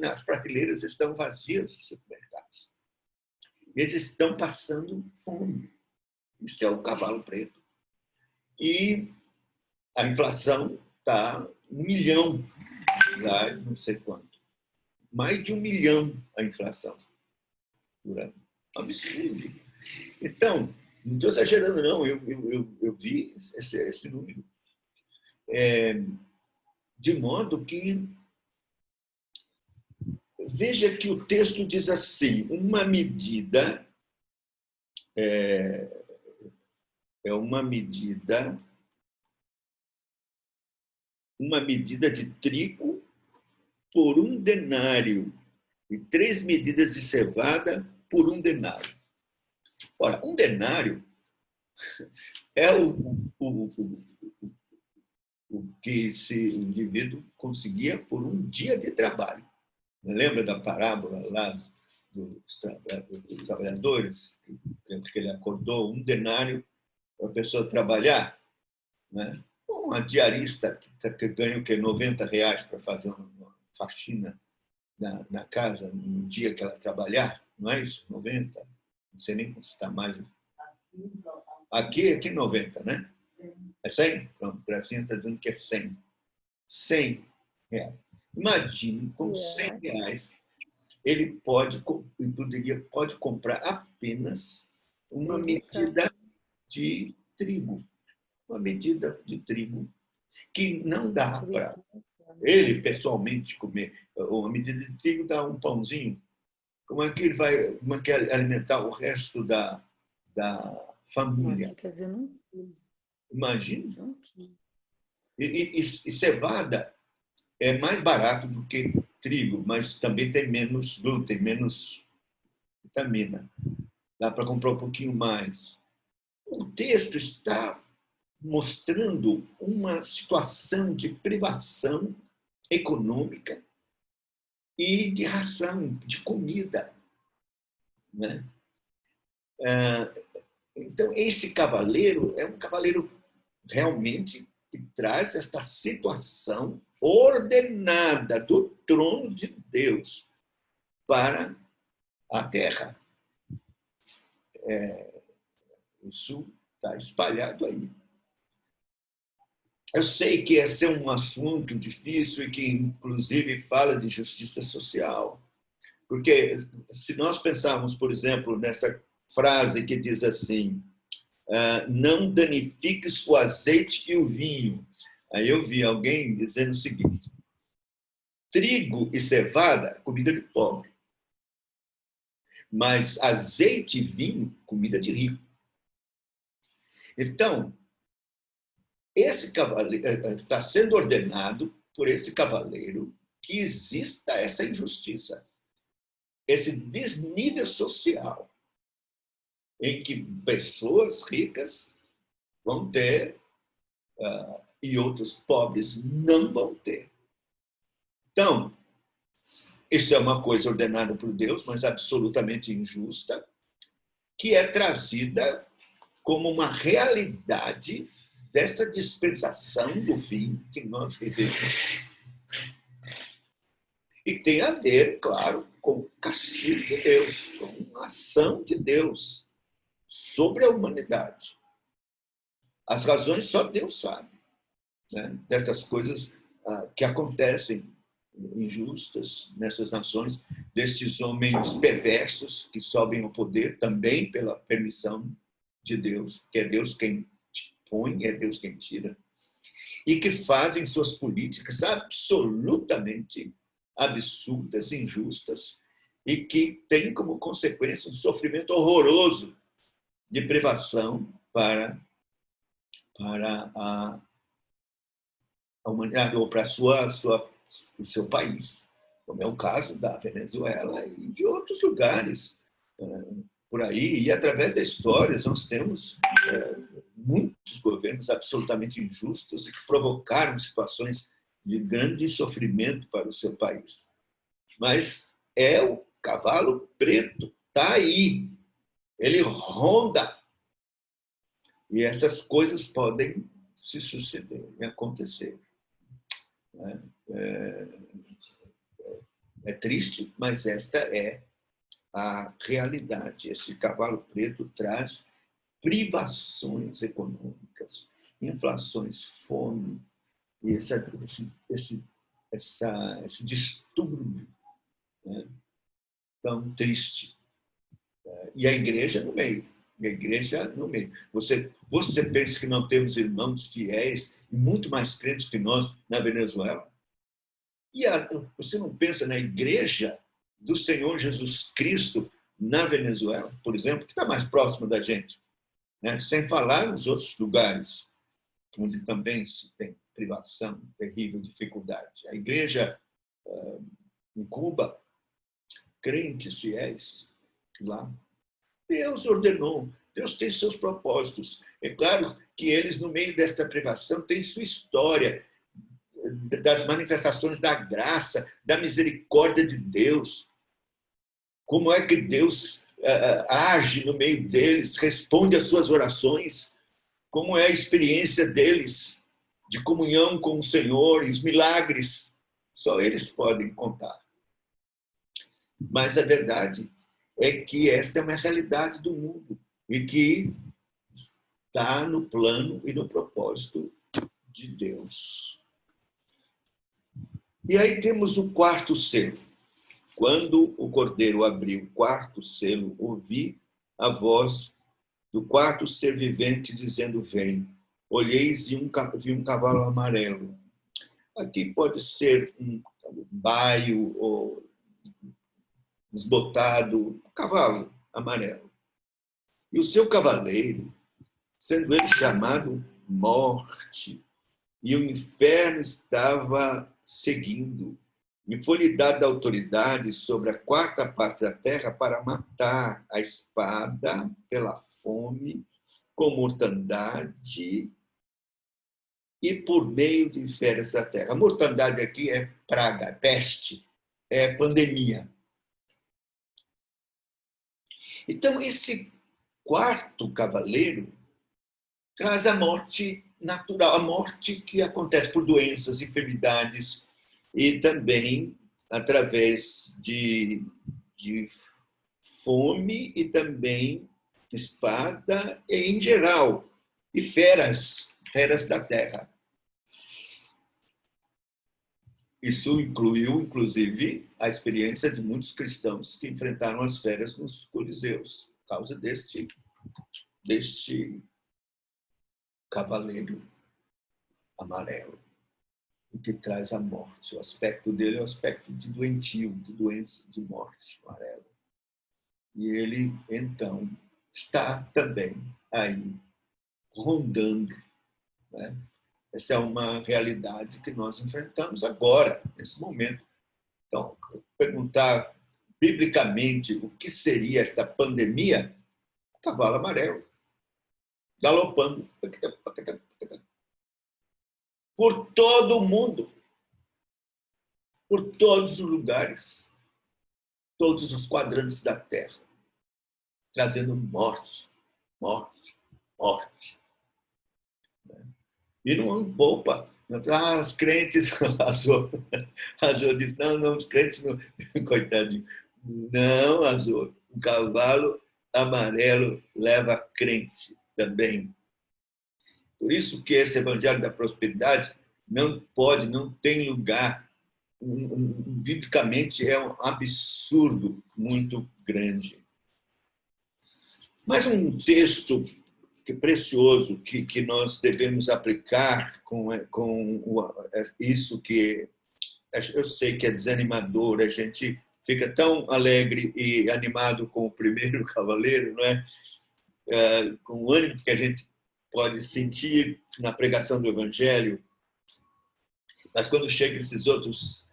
as prateleiras estão vazias dos supermercados. Eles estão passando fome. Isso é o cavalo preto. E a inflação está 1 milhão, lá, não sei quanto. Mais de 1 milhão a inflação por ano. Absurdo. Então, não estou exagerando, não. Eu vi esse número. De modo que, veja que o texto diz assim, uma medida uma medida de trigo por 1 denário e 3 medidas de cevada por 1 denário. Ora, 1 denário é o que o indivíduo conseguia por 1 dia de trabalho. Lembra da parábola lá dos trabalhadores? Que ele acordou 1 denário para a pessoa trabalhar, né? Uma diarista que ganha o quê? R$90 para fazer uma faxina na casa no dia que ela trabalhar, não é isso? 90, não sei nem se está mais. Aqui 90, né? É 100? Pronto, o Gracinha está dizendo que é 100. 100 reais. Imagine, com 100 reais, ele pode comprar apenas uma medida de trigo. Uma medida de trigo que não dá para ele, pessoalmente, comer. Uma medida de trigo dá um pãozinho. Como é que ele vai alimentar o resto da família? Imagina. E cevada é mais barato do que trigo, mas também tem menos glúten, menos vitamina. Dá para comprar um pouquinho mais. O texto está mostrando uma situação de privação econômica e de ração, de comida, né? Então, esse cavaleiro é um cavaleiro realmente que traz esta situação ordenada do trono de Deus para a terra. Isso está espalhado aí. Eu sei que esse é um assunto difícil e que, inclusive, fala de justiça social. Porque se nós pensarmos, por exemplo, nessa frase que diz assim, não danifiques o azeite e o vinho. Aí eu vi alguém dizendo o seguinte, trigo e cevada, comida de pobre. Mas azeite e vinho, comida de rico. Então, esse cavaleiro está sendo ordenado por esse cavaleiro que exista essa injustiça, esse desnível social, em que pessoas ricas vão ter e outros pobres não vão ter. Então, isso é uma coisa ordenada por Deus, mas absolutamente injusta, que é trazida como uma realidade dessa dispensação do fim que nós vivemos. E tem a ver, claro, com o castigo de Deus, com a ação de Deus sobre a humanidade. As razões só Deus sabe, né? Dessas coisas que acontecem injustas nessas nações, destes homens perversos que sobem ao poder também pela permissão de Deus, que é Deus quem põe, é Deus quem tira, e que fazem suas políticas absolutamente absurdas, injustas, e que têm como consequência um sofrimento horroroso de privação para a humanidade ou para o seu país, como é o caso da Venezuela e de outros lugares por aí. E através da história nós temos muitos governos absolutamente injustos e que provocaram situações de grande sofrimento para o seu país. Mas é o cavalo preto, está aí, ele ronda. E essas coisas podem se suceder e acontecer. É triste, mas esta é a realidade. Esse cavalo preto traz privações econômicas, inflações, fome, e esse distúrbio, né, tão triste. E a igreja no meio. E a igreja no meio. Você pensa que não temos irmãos fiéis e muito mais crentes que nós na Venezuela? E você não pensa na igreja do Senhor Jesus Cristo na Venezuela, por exemplo, que está mais próximo da gente, né? Sem falar nos outros lugares, onde também se tem privação, terrível dificuldade. A igreja em Cuba, crentes fiéis lá, Deus ordenou, Deus tem seus propósitos. É claro que eles, no meio desta privação, têm sua história, das manifestações da graça, da misericórdia de Deus. Como é que Deus age no meio deles, responde às suas orações, como é a experiência deles de comunhão com o Senhor e os milagres. Só eles podem contar. Mas a verdade é que esta é uma realidade do mundo e que está no plano e no propósito de Deus. E aí temos o quarto selo. Quando o cordeiro abriu o quarto selo, ouvi a voz do quarto ser vivente dizendo: vem. Olheis e vi um cavalo amarelo. Aqui pode ser um baio ou desbotado, um cavalo amarelo. E o seu cavaleiro, sendo ele chamado Morte, e o inferno estava seguindo. E foi-lhe dada autoridade sobre a quarta parte da terra para matar a espada, pela fome, com mortandade e por meio de feras da terra. A mortandade aqui é praga, peste, é pandemia. Então, esse quarto cavaleiro traz a morte natural, a morte que acontece por doenças, enfermidades e também através de fome e também espada e, em geral, e feras da terra. Isso incluiu, inclusive, a experiência de muitos cristãos que enfrentaram as feras nos coliseus, por causa deste cavaleiro amarelo, o que traz a morte. O aspecto dele é o aspecto de doentio, de doença, de morte, amarelo. E ele, então, está também aí, rondando, né? Essa é uma realidade que nós enfrentamos agora, nesse momento. Então, perguntar biblicamente o que seria esta pandemia, cavalo amarelo, galopando por todo o mundo, por todos os lugares, todos os quadrantes da Terra, trazendo morte, morte, morte. E não poupa. Os crentes, Azul disse, não, os crentes, não, coitadinho. Não, Azul, o cavalo amarelo leva crente também. Por isso que esse evangelho da prosperidade não tem lugar. Biblicamente é um absurdo muito grande. Mas um texto precioso que nós devemos aplicar com isso que eu sei que é desanimador, a gente fica tão alegre e animado com o primeiro cavaleiro, não é? Com o ânimo que a gente pode sentir na pregação do Evangelho, Mas quando chegam esses outros,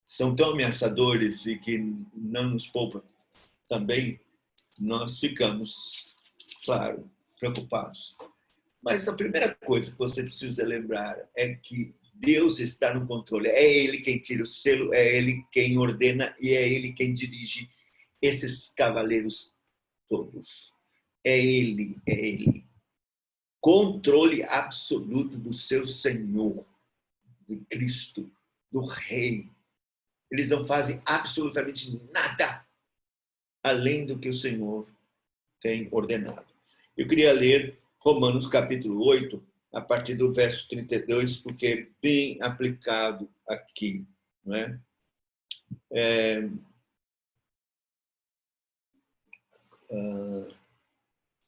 são tão ameaçadores e que não nos poupam também, nós ficamos, claro, preocupados. Mas a primeira coisa que você precisa lembrar é que Deus está no controle. É Ele quem tira o selo, é Ele quem ordena e é Ele quem dirige esses cavaleiros todos. É Ele, é Ele. Controle absoluto do seu Senhor, do Cristo, do Rei. Eles não fazem absolutamente nada além do que o Senhor tem ordenado. Eu queria ler Romanos capítulo 8, a partir do verso 32, porque é bem aplicado aqui. Não é?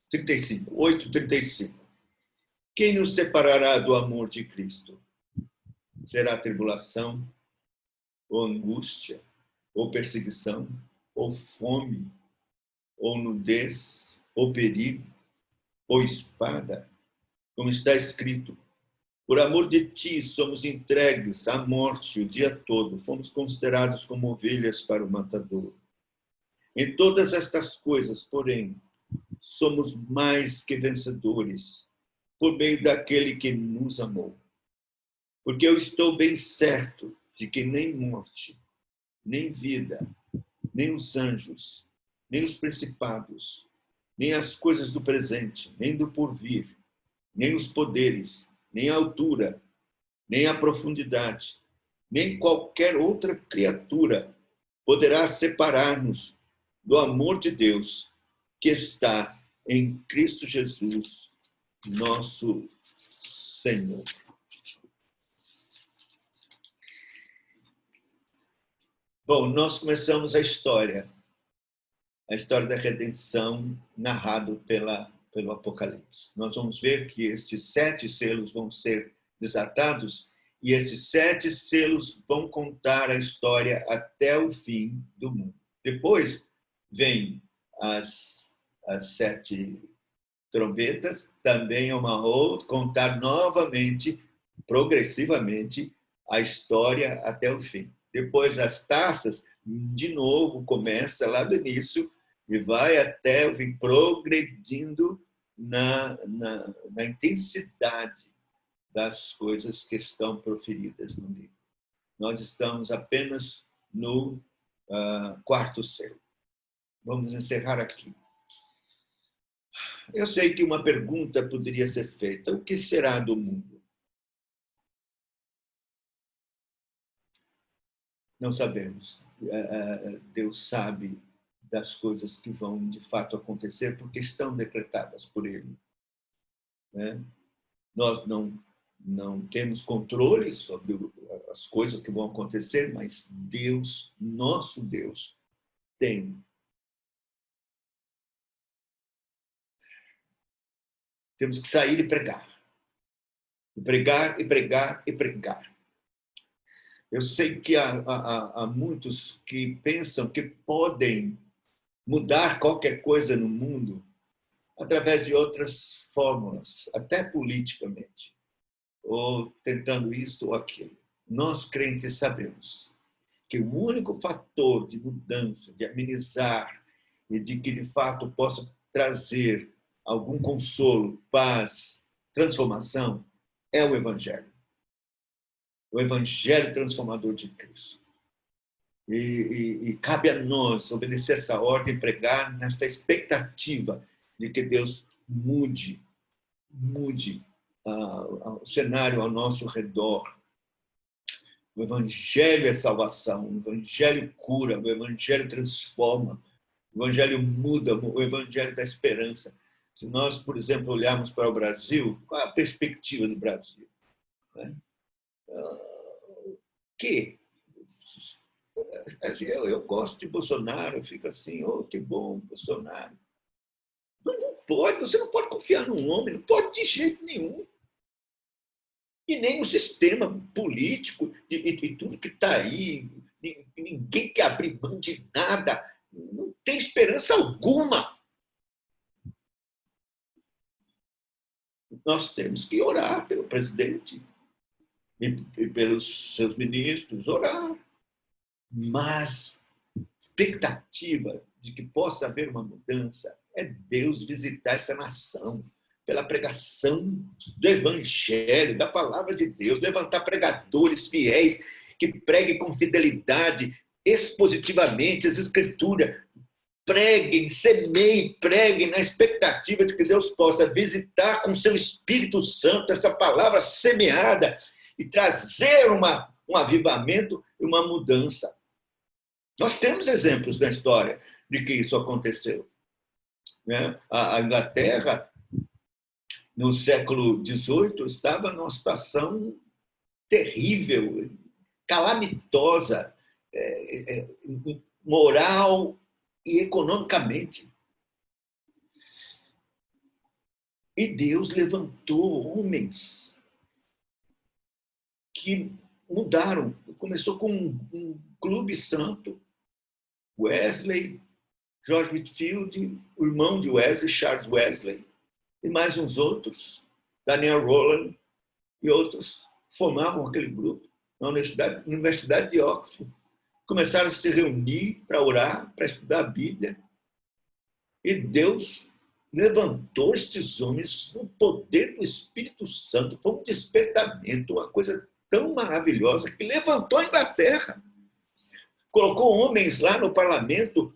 35, 8:35. Quem nos separará do amor de Cristo? Será tribulação, ou angústia, ou perseguição, ou fome, ou nudez, ou perigo, ou espada? Como está escrito: por amor de ti somos entregues à morte o dia todo, fomos considerados como ovelhas para o matador. Em todas estas coisas, porém, somos mais que vencedores, por meio daquele que nos amou. Porque eu estou bem certo de que nem morte, nem vida, nem os anjos, nem os principados, nem as coisas do presente, nem do porvir, nem os poderes, nem a altura, nem a profundidade, nem qualquer outra criatura poderá separar-nos do amor de Deus que está em Cristo Jesus, nosso Senhor. Bom, nós começamos a história da redenção narrada pelo Apocalipse. Nós vamos ver que estes 7 selos vão ser desatados e esses 7 selos vão contar a história até o fim do mundo. Depois vem as 7 trombetas, também é uma outra, contar novamente, progressivamente, a história até o fim. Depois as taças, de novo, começa lá do início e vai até o fim, progredindo na intensidade das coisas que estão proferidas no livro. Nós estamos apenas no 4º selo. Vamos encerrar aqui. Eu sei que uma pergunta poderia ser feita: o que será do mundo? Não sabemos. Deus sabe das coisas que vão de fato acontecer porque estão decretadas por Ele. Nós não temos controle sobre as coisas que vão acontecer, mas Deus, nosso Deus, tem. Temos que sair e pregar. E pregar, e pregar, e pregar. Eu sei que há muitos que pensam que podem mudar qualquer coisa no mundo através de outras fórmulas, até politicamente, ou tentando isto ou aquilo. Nós, crentes, sabemos que o único fator de mudança, de amenizar e de que, de fato, possa trazer algum consolo, paz, transformação, é o Evangelho. O Evangelho transformador de Cristo. E cabe a nós obedecer essa ordem e pregar nesta expectativa de que Deus mude o cenário ao nosso redor. O Evangelho é salvação, o Evangelho cura, o Evangelho transforma, o Evangelho muda, o Evangelho dá esperança. Se nós, por exemplo, olharmos para o Brasil, qual é a perspectiva do Brasil? Que eu gosto de Bolsonaro, eu fico assim, oh, que bom, Bolsonaro. Mas não pode, você não pode confiar num homem, não pode de jeito nenhum. E nem no sistema político e tudo que está aí, ninguém quer abrir mão de nada, não tem esperança alguma. Nós temos que orar pelo presidente. e pelos seus ministros, orar. Mas expectativa de que possa haver uma mudança é Deus visitar essa nação pela pregação do Evangelho, da palavra de Deus, levantar pregadores fiéis que preguem com fidelidade, expositivamente as Escrituras, preguem, semeiem, preguem na expectativa de que Deus possa visitar com seu Espírito Santo essa palavra semeada e trazer um avivamento e uma mudança. Nós temos exemplos na história de que isso aconteceu. A Inglaterra, no século XVIII, estava numa situação terrível, calamitosa, moral e economicamente. E Deus levantou homens que mudaram. Começou com um clube santo, Wesley, George Whitefield, o irmão de Wesley, Charles Wesley, e mais uns outros, Daniel Rowland e outros, formavam aquele grupo na Universidade de Oxford. Começaram a se reunir para orar, para estudar a Bíblia. E Deus levantou estes homens no poder do Espírito Santo. Foi um despertamento, uma coisa tão maravilhosa que levantou a Inglaterra. Colocou homens lá no parlamento,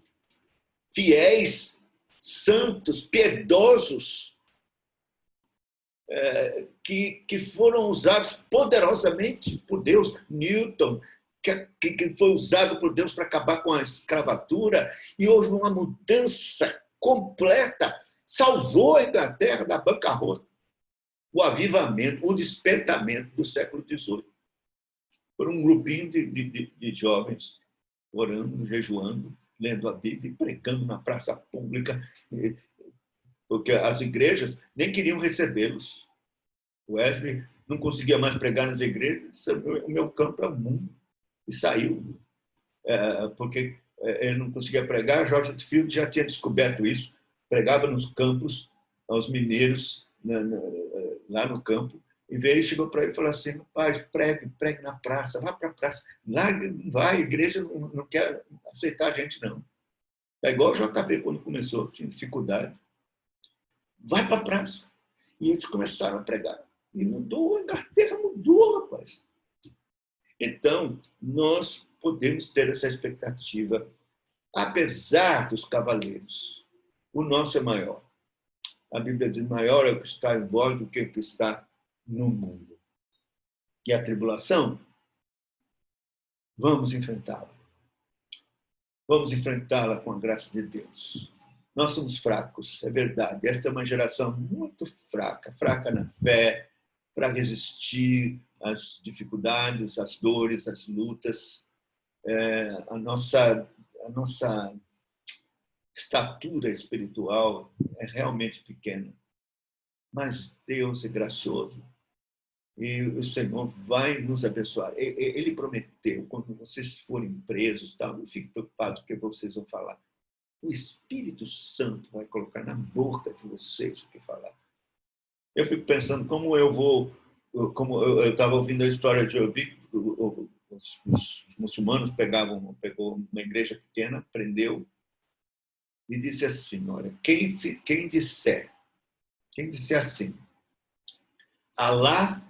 fiéis, santos, piedosos, que foram usados poderosamente por Deus. Newton, que foi usado por Deus para acabar com a escravatura, e houve uma mudança completa, salvou a Inglaterra da bancarrota. O avivamento, o despertamento do século XVIII. Por um grupinho de jovens orando, jejuando, lendo a Bíblia e pregando na praça pública, porque as igrejas nem queriam recebê-los. Wesley não conseguia mais pregar nas igrejas, disse, o meu campo é o mundo. E saiu, porque ele não conseguia pregar. George Whitefield já tinha descoberto isso, pregava nos campos, aos mineiros, lá no campo, e veio e chegou para ele e falou assim, rapaz, pregue na praça, vá para a praça. Lá vai, a igreja não quer aceitar a gente, não. É igual o JV quando começou, tinha dificuldade. Vai para a praça. E eles começaram a pregar. E mudou, a Inglaterra mudou, rapaz. Então, nós podemos ter essa expectativa, apesar dos cavaleiros. O nosso é maior. A Bíblia diz, maior é o que está em vós do que o que está no mundo. E a tribulação, vamos enfrentá-la. Vamos enfrentá-la com a graça de Deus. Nós somos fracos, é verdade. Esta é uma geração muito fraca, fraca na fé, para resistir às dificuldades, às dores, às lutas. A nossa estatura espiritual é realmente pequena. Mas Deus é gracioso. E o Senhor vai nos abençoar. Ele prometeu, quando vocês forem presos, não fiquem preocupados com o que vocês vão falar. O Espírito Santo vai colocar na boca de vocês o que falar. Eu fico pensando como eu estava ouvindo a história de Jobi, os muçulmanos pegou uma igreja pequena, prendeu e disse assim, olha, quem disser assim, Alá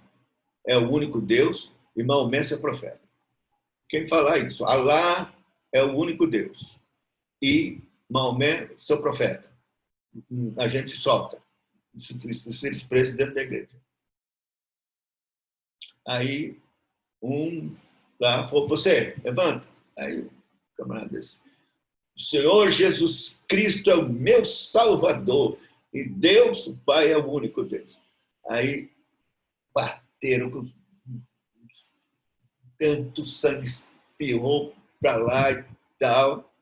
é o único Deus e Maomé é seu profeta. Quem falar isso, Alá é o único Deus e Maomé seu profeta, a gente solta os filhos presos dentro da igreja. Aí lá falou, você, levanta. Aí o camarada disse, o Senhor Jesus Cristo é o meu Salvador e Deus, o Pai, é o único Deus. Aí bateram com tanto sangue espirrou para lá e tal.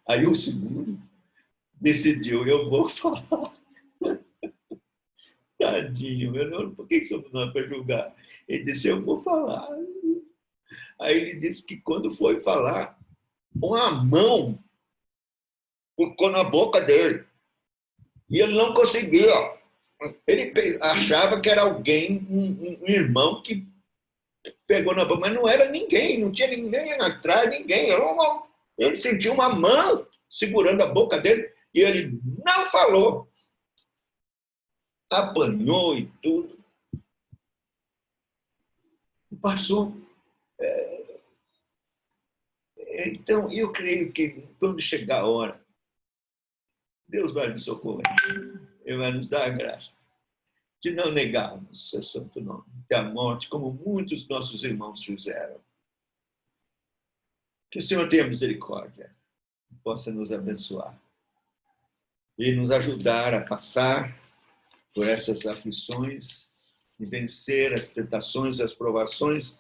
Aí o segundo decidiu, eu vou falar. Tadinho, por que somos nós para julgar? Ele disse, eu vou falar. Aí ele disse que quando foi falar, uma mão ficou na boca dele. E ele não conseguia. Ele achava que era alguém, um irmão que pegou na boca, mas não era ninguém, não tinha ninguém atrás, ninguém. Ele sentiu uma mão segurando a boca dele e ele não falou. Apanhou e tudo. E passou. Então, eu creio que quando chegar a hora, Deus vai nos socorrer. Ele vai nos dar a graça de não negarmos seu santo nome, até a morte, como muitos nossos irmãos fizeram. Que o Senhor tenha misericórdia, possa nos abençoar e nos ajudar a passar por essas aflições e vencer as tentações, as provações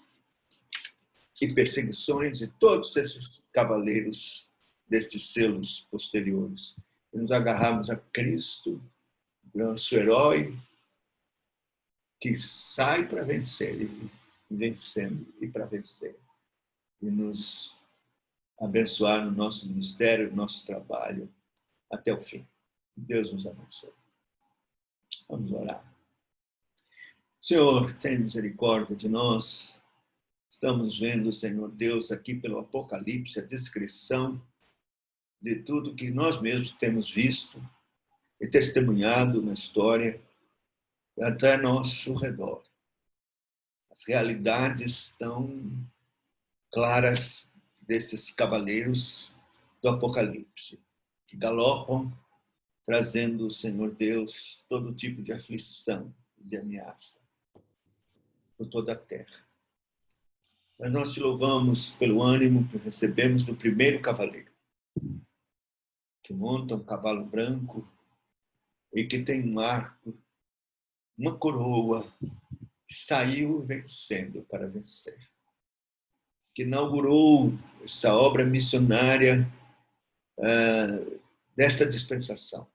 e perseguições de todos esses cavaleiros destes selos posteriores. E nos agarrarmos a Cristo, nosso herói, que sai para vencer, e vencendo e para vencer. E nos abençoar no nosso ministério, no nosso trabalho, até o fim. Deus nos abençoe. Vamos orar. Senhor, tem misericórdia de nós. Estamos vendo, Senhor Deus, aqui pelo Apocalipse, a descrição de tudo que nós mesmos temos visto e testemunhado na história até ao nosso redor. As realidades tão claras desses cavaleiros do Apocalipse, que galopam, trazendo, Senhor Deus, todo tipo de aflição, de ameaça por toda a terra. Mas nós te louvamos pelo ânimo que recebemos do primeiro cavaleiro, que monta um cavalo branco e que tem um arco, uma coroa, que saiu vencendo para vencer, que inaugurou essa obra missionária desta dispensação.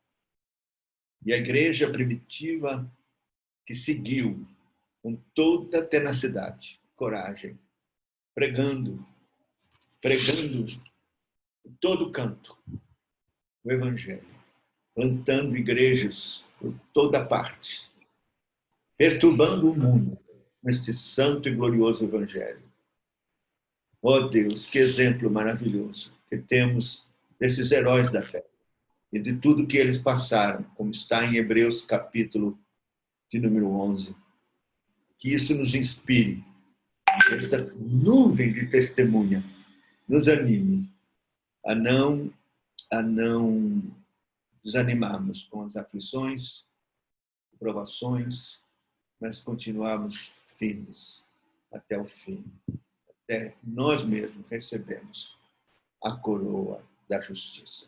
E a igreja primitiva que seguiu com toda tenacidade, coragem, pregando em todo canto o Evangelho, plantando igrejas por toda parte, perturbando o mundo neste santo e glorioso Evangelho. Ó Deus, que exemplo maravilhoso que temos desses heróis da fé e de tudo que eles passaram, como está em Hebreus capítulo de número 11. Que isso nos inspire, essa nuvem de testemunha nos anime a não desanimarmos com as aflições, provações, mas continuarmos firmes até o fim, até nós mesmos recebemos a coroa da justiça.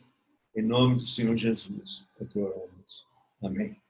Em nome do Senhor Jesus, é que oramos. Amém.